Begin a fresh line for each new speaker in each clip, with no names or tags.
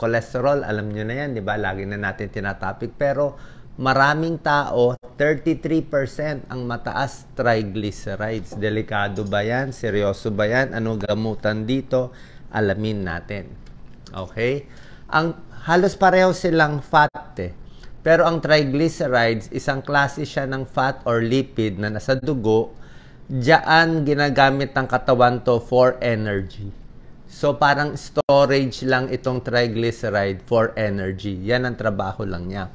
cholesterol, alam nyo na yan, di ba? Lagi na natin tinatopic. Pero maraming tao, 33% ang mataas triglycerides. Delikado ba yan? Seryoso ba yan? Ano gamutan dito? Alamin natin. Okay? Halos pareho silang fat eh. Pero ang triglycerides, isang klase siya ng fat or lipid na nasa dugo. Diyan ginagamit ng katawan to for energy. So parang storage lang itong triglyceride for energy. Yan ang trabaho lang niya.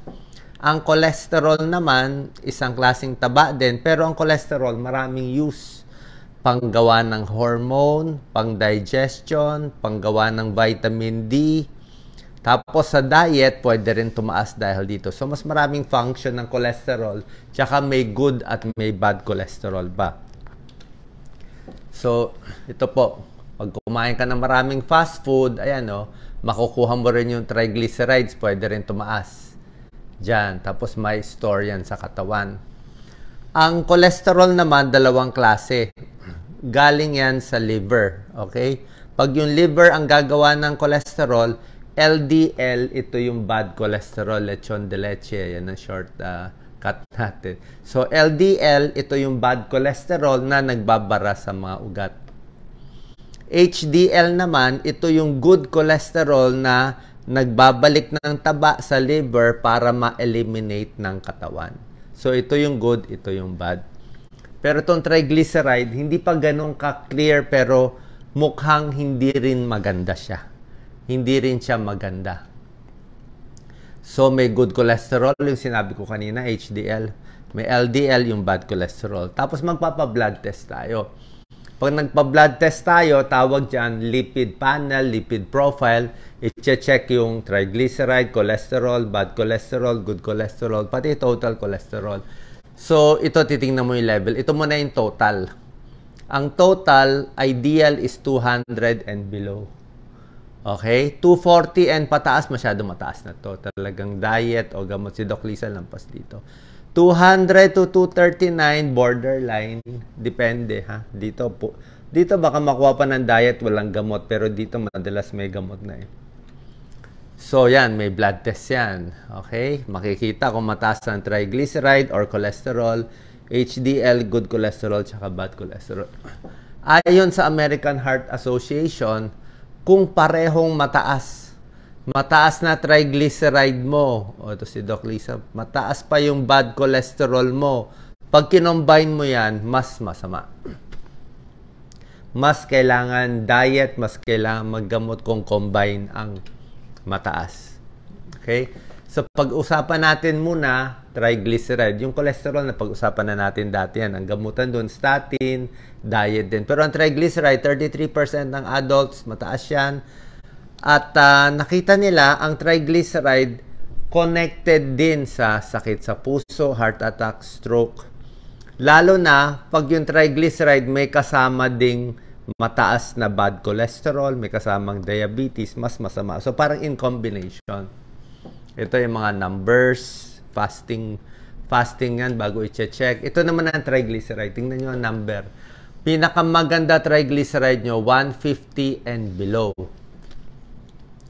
Ang cholesterol naman, isang klaseng taba din. Pero ang cholesterol, maraming use. Panggawa ng hormone, pang-digestion, panggawa ng vitamin D. Tapos sa diet, pwede rin tumaas dahil dito. So, mas maraming function ng cholesterol. Tsaka may good at may bad cholesterol ba. So, ito po. Pag kumain ka ng maraming fast food, ayan o, makukuha mo rin yung triglycerides. Pwede rin tumaas. Diyan. Tapos may store yan sa katawan. Ang cholesterol naman, dalawang klase. Galing yan sa liver. Okay? Pag yung liver ang gagawa ng cholesterol, LDL, ito yung bad cholesterol, lechon de leche. Yan ang short cut natin. So, LDL, ito yung bad cholesterol na nagbabara sa mga ugat. HDL naman, ito yung good cholesterol na nagbabalik ng taba sa liver para ma-eliminate ng katawan. So, ito yung good, ito yung bad. Pero itong triglyceride, hindi pa ganun ka-clear pero mukhang hindi rin maganda siya. Hindi rin siya maganda. So, may good cholesterol, yung sinabi ko kanina, HDL. May LDL, yung bad cholesterol. Tapos, magpapa-blood test tayo. Pag nagpa-blood test tayo, tawag dyan, lipid panel, lipid profile. I-check yung triglyceride, cholesterol, bad cholesterol, good cholesterol, pati total cholesterol. So, ito, titingnan mo yung level. Ito muna yung total. Ang total, ideal is 200 and below. Okay? 240 and pataas, masyado mataas na to. Talagang diet o gamot. Si Doc Lisa lampas dito. 200 to 239, borderline. Depende, ha? Dito baka makuha pa ng diet, walang gamot. Pero dito madalas may gamot na eh. So, yan. May blood test yan. Okay? Makikita kung mataas ang triglyceride or cholesterol, HDL, good cholesterol, tsaka bad cholesterol. Ayon sa American Heart Association, kung parehong mataas na triglyceride mo, o ito si Doc Lisa, mataas pa yung bad cholesterol mo, pag kinombine mo yan, mas masama. Mas kailangan diet, mas kailangan maggamot kung combine ang mataas. Okay? So, pag-usapan natin muna, triglyceride. Yung cholesterol na pag-usapan na natin dati yan. Ang gamutan doon, statin, diet din. Pero ang triglyceride, 33% ng adults, mataas yan. At nakita nila, ang triglyceride connected din sa sakit sa puso, heart attack, stroke. Lalo na, pag yung triglyceride may kasama ding mataas na bad cholesterol, may kasamang diabetes, mas masama. So, parang in combination. Ito yung mga numbers, fasting yan bago i-check. Ito naman ang triglyceride. Tingnan nyo ang number. Pinakamaganda triglyceride nyo, 150 and below.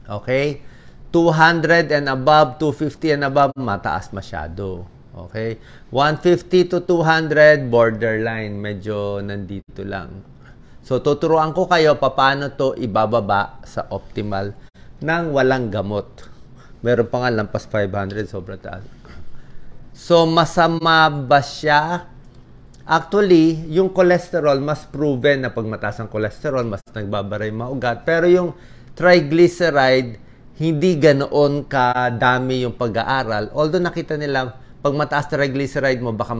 Okay? 200 and above, 250 and above, mataas masyado. Okay? 150 to 200, borderline. Medyo nandito lang. So, tuturuan ko kayo paano to ibababa sa optimal nang walang gamot. Meron pa nga lampas 500, sobrang taas. So, masama ba siya? Actually, yung cholesterol, mas proven na pag mataas ang cholesterol, mas nagbabaray maugat. Pero yung triglyceride, hindi ganoon kadami yung pag-aaral. Although nakita nila, pag mataas triglyceride mo, baka